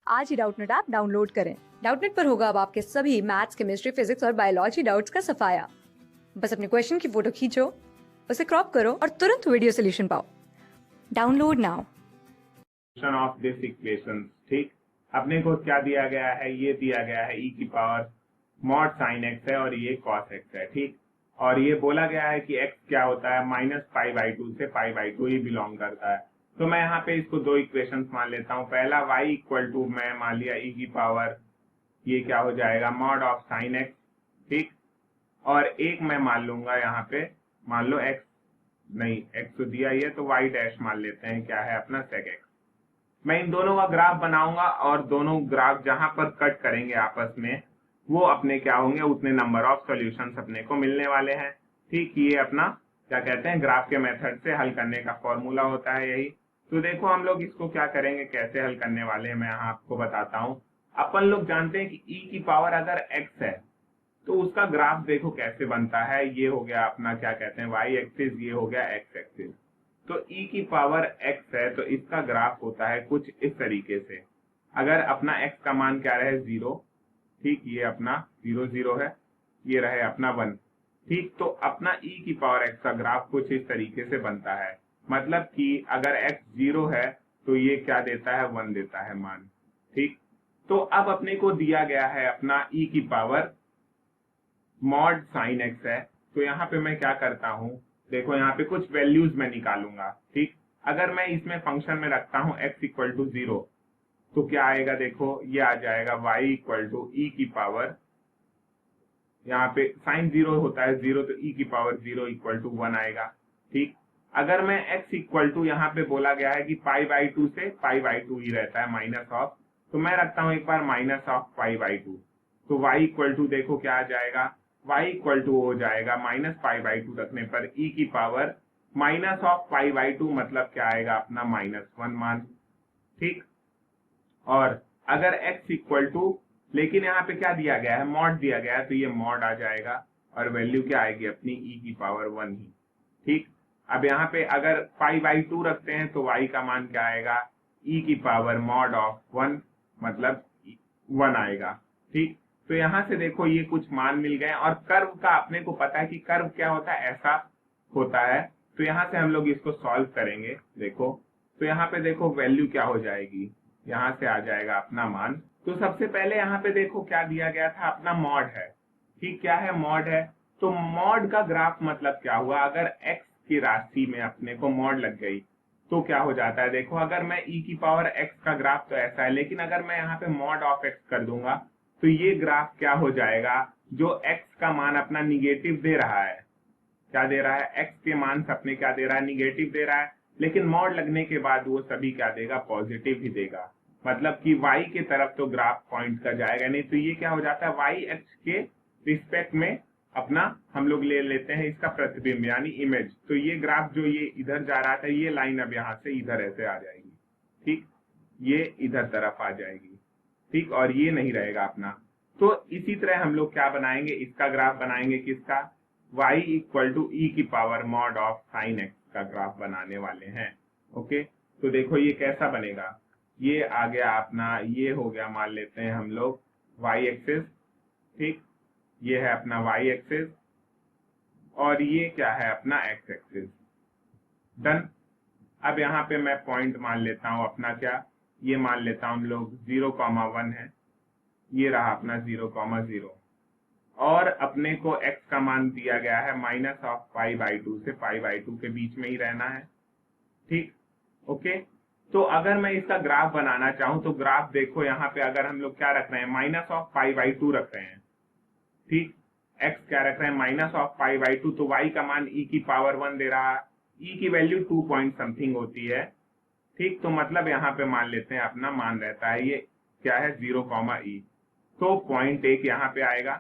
आज ही Doubtnut app download करें। Doubtnut पर होगा अब आपके सभी मैथ्स, केमिस्ट्री, फिजिक्स और बायोलॉजी डाउट्स का सफाया। बस अपने क्वेश्चन की फोटो खींचो, उसे क्रॉप करो और तुरंत वीडियो सोल्यूशन पाओ। Download now. Of this equation, ठीक। अपने को क्या दिया गया है, ये दिया गया है e की पावर मॉड साइन एक्स है और ये कॉस एक्स है, ठीक। और ये बोला गया है कि x क्या होता है, -π/2 से π/2 ये बिलोंग करता है। तो मैं यहाँ पे इसको दो इक्वेशंस मान लेता हूँ। पहला y इक्वल टू मैं मान लिया e की पावर, ये क्या हो जाएगा मॉड ऑफ साइन एक्स, ठीक। और एक मैं मान लूंगा यहाँ पे, मान लो x नहीं, x तो दिया ही है तो y डैश मान लेते हैं, क्या है अपना sec x। मैं इन दोनों का ग्राफ बनाऊंगा और दोनों ग्राफ जहां पर कट करेंगे आपस में वो अपने क्या होंगे, उतने नंबर ऑफ सॉल्यूशंस अपने को मिलने वाले हैं, ठीक। ये अपना क्या कहते हैं, ग्राफ के मेथड से हल करने का फॉर्मूला होता है यही। तो देखो हम लोग इसको क्या करेंगे, कैसे हल करने वाले हैं, मैं यहाँ आपको बताता हूँ। अपन लोग जानते हैं कि e की पावर अगर x है तो उसका ग्राफ देखो कैसे बनता है। ये हो गया अपना क्या कहते हैं y एक्सिस, ये हो गया x एक्सिस। तो e की पावर x है तो इसका ग्राफ होता है कुछ इस तरीके से। अगर अपना x का मान क्या रहे 0, ठीक, ये अपना 0 0 है, ये रहे अपना 1, ठीक। तो अपना e की पावर x का ग्राफ कुछ इस तरीके से बनता है। मतलब कि अगर x 0 है तो ये क्या देता है, 1 देता है मान, ठीक। तो अब अपने को दिया गया है अपना e की पावर मॉड साइन एक्स है। तो यहाँ पे मैं क्या करता हूँ, देखो यहाँ पे कुछ वैल्यूज मैं निकालूंगा, ठीक। अगर मैं इसमें फंक्शन में रखता हूँ x इक्वल टू 0 तो क्या आएगा, देखो ये आ जाएगा y इक्वल टू e की पावर, यहाँ पे साइन 0 होता है 0 तो e की पावर 0 इक्वल टू 1 आएगा, ठीक। अगर मैं x इक्वल टू, यहाँ पे बोला गया है कि π/2 से π/2 ही रहता है माइनस ऑफ, तो मैं रखता हूँ एक बार माइनस ऑफ π/2। तो y इक्वल टू देखो क्या आ जाएगा, y इक्वल टू हो जाएगा -π/2 रखने पर e की पावर माइनस ऑफ π/2, मतलब क्या आएगा अपना -1 मान, ठीक। और अगर x इक्वल टू, लेकिन यहाँ पे क्या दिया गया है, मॉड दिया गया है, तो ये मॉड आ जाएगा और वैल्यू क्या आएगी अपनी e की पावर 1 ही, ठीक। अब यहाँ पे अगर π/2 रखते हैं तो y का मान क्या आएगा, e की पावर मॉड ऑफ 1, मतलब 1 आएगा, ठीक। तो यहाँ से देखो ये कुछ मान मिल गए और कर्व का अपने को पता है कि कर्व क्या होता है, ऐसा होता है। तो यहाँ से हम लोग इसको सॉल्व करेंगे, देखो। तो यहाँ पे देखो वैल्यू क्या हो जाएगी, यहाँ से आ जाएगा अपना मान। तो सबसे पहले यहाँ पे देखो क्या दिया गया था, अपना मॉड है, ठीक। क्या है, मॉड है। तो मॉड का ग्राफ मतलब क्या हुआ, अगर x की राशि में अपने को मॉड लग गई तो क्या हो जाता है, देखो अगर मैं e की पावर x का ग्राफ तो ऐसा है, लेकिन अगर मैं यहाँ पे मॉड ऑफ x कर दूंगा तो ये ग्राफ क्या हो जाएगा, जो x का मान अपना निगेटिव दे रहा है, क्या दे रहा है, x के मान सपने क्या दे रहा है, निगेटिव दे रहा है। लेकिन मॉड लगने के बाद वो सभी क्या देगा, पॉजिटिव ही देगा। मतलब कि y के तरफ तो ग्राफ पॉइंट का जाएगा नहीं। तो ये क्या हो जाता है, y अक्ष के रिस्पेक्ट में अपना हम लोग ले लेते हैं इसका प्रतिबिंब यानी इमेज। तो ये ग्राफ जो ये इधर जा रहा था, ये लाइन अब यहाँ से इधर ऐसे आ जाएगी, ठीक, ये इधर तरफ आ जाएगी, ठीक। और ये नहीं रहेगा अपना। तो इसी तरह हम लोग क्या बनाएंगे, इसका ग्राफ बनाएंगे, किसका, y इक्वल टू e की power mod of sine x का ग्राफ बनाने वाले हैं। ओके, तो देखो ये कैसा बनेगा, ये आ गया अपना, ये हो गया मान लेते हैं हम लोग y एक्सिस, ठीक, ये है अपना y एक्सिस और ये क्या है अपना x एक्सिस। डन। अब यहाँ पे मैं पॉइंट मान लेता हूँ अपना, क्या, ये मान लेता हूँ हम लोग 0,1 है, ये रहा अपना 0,0 और अपने को x का मान दिया गया है माइनस ऑफ π/2 से π/2 के बीच में ही रहना है, ठीक। ओके, तो अगर मैं इसका ग्राफ बनाना चाहूं तो ग्राफ देखो यहाँ पे अगर हम लोग क्या रख रहे हैं, माइनस ऑफ π/2 रख रहे हैं, ठीक। x क्या रख रहे हैं, माइनस ऑफ π/2, तो y का मान e की पावर 1 दे रहा है, e की वैल्यू 2 पॉइंट समथिंग होती है, ठीक। तो मतलब यहाँ पे मान लेते हैं अपना मान रहता है, ये क्या है 0,e, तो 0.1 यहाँ पे आएगा,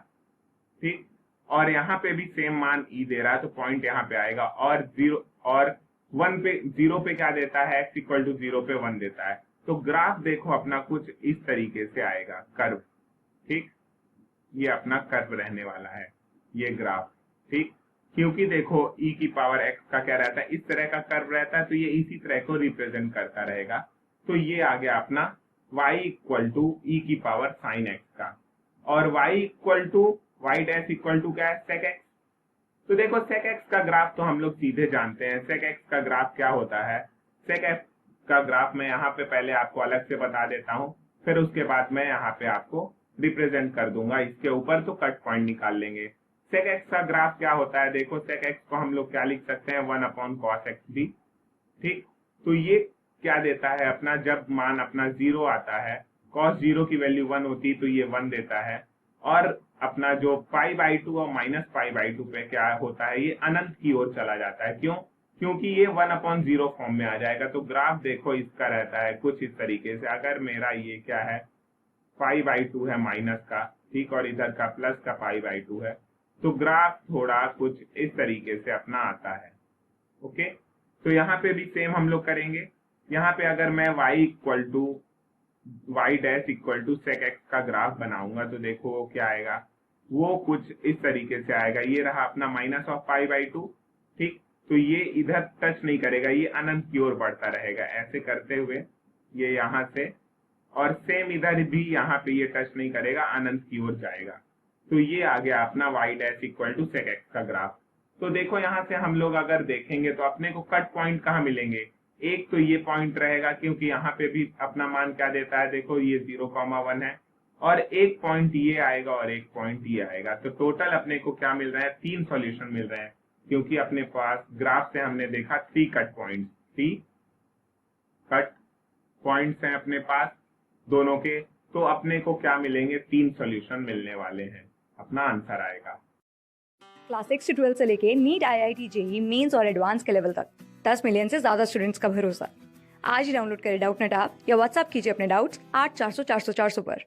ठीक। और यहाँ पे भी सेम मान e दे रहा है तो पॉइंट यहाँ पे आएगा और 0 और 1 पे, 0 पे क्या देता है, x इक्वल टू 0 पे 1 देता है। तो ग्राफ देखो अपना कुछ इस तरीके से आएगा, कर्व, ठीक। ये अपना कर्व रहने वाला है ये ग्राफ, ठीक। क्योंकि देखो e की पावर x का क्या रहता है, इस तरह का कर्व रहता है, तो ये इसी तरह को रिप्रेजेंट करता रहेगा। तो ये आ गया अपना y इक्वल टू ई की पावर साइन एक्स का, और y equal to y dash equal to क्या है, सेक एक्स। तो देखो सेक एक्स का ग्राफ तो हम लोग सीधे जानते हैं। सेक एक्स का ग्राफ क्या होता है, सेक एक्स का ग्राफ मैं यहाँ पे पहले आपको अलग से बता देता हूँ, फिर उसके बाद मैं यहाँ पे आपको रिप्रेजेंट कर दूंगा। इसके ऊपर तो कट पॉइंट निकाल लेंगे। सेक एक्स का ग्राफ क्या होता है, देखो सेक एक्स को हम लोग क्या लिख सकते हैं, 1 अपॉन कॉस एक्स भी। ठीक, तो ये क्या देता है अपना, जब मान अपना 0 आता है, कॉस 0 की वैल्यू 1 होती है तो ये 1 देता है, और अपना जो π/2 और माइनस π/2 पे क्या होता है, ये अनंत की ओर चला जाता है। क्यों, क्योंकि ये 1/0 फॉर्म में आ जाएगा। तो ग्राफ देखो इसका रहता है कुछ इस तरीके से। अगर मेरा ये क्या है, π/2 है माइनस का, ठीक, और इधर का प्लस का π/2 है, तो ग्राफ थोड़ा कुछ इस तरीके से अपना आता है। ओके, तो यहाँ पे भी सेम हम लोग करेंगे। यहाँ पे अगर मैं y equal to y dash equal to sec x का ग्राफ बनाऊंगा तो देखो वो क्या आएगा, वो कुछ इस तरीके से आएगा। ये रहा अपना माइनस ऑफ π/2, ठीक, तो ये इधर टच नहीं करेगा, ये अनंत की ओर बढ़ता रहेगा ऐसे करते हुए, ये यहाँ से, और सेम इधर भी यहाँ पे ये टच नहीं करेगा, अनंत की ओर जाएगा। तो ये आ गया अपना y dash equal to sec x का ग्राफ। तो देखो यहाँ से हम लोग अगर देखेंगे तो अपने को कट पॉइंट कहाँ मिलेंगे, एक तो ये पॉइंट रहेगा क्योंकि यहाँ पे भी अपना मान क्या देता है, देखो ये 0,1 है, और एक पॉइंट ये आएगा और एक पॉइंट ये आएगा। तो टोटल अपने को क्या मिल रहा है, 3 सॉल्यूशन मिल रहे हैं, क्योंकि अपने पास ग्राफ से हमने देखा 3 कट पॉइंट, 3 कट पॉइंट्स हैं अपने पास दोनों के। तो अपने को क्या मिलेंगे, 3 सॉल्यूशन मिलने वाले हैं, अपना आंसर आएगा। क्लास 6 से 12 से लेके नीट, IIT, JEE मेंस और एडवांस के लेवल तक 10 मिलियन से ज्यादा स्टूडेंट्स का भरोसा। आज ही डाउनलोड करें डाउटनेट ऐप या व्हाट्सएप कीजिए अपने डाउट्स 8400 400 400 पर।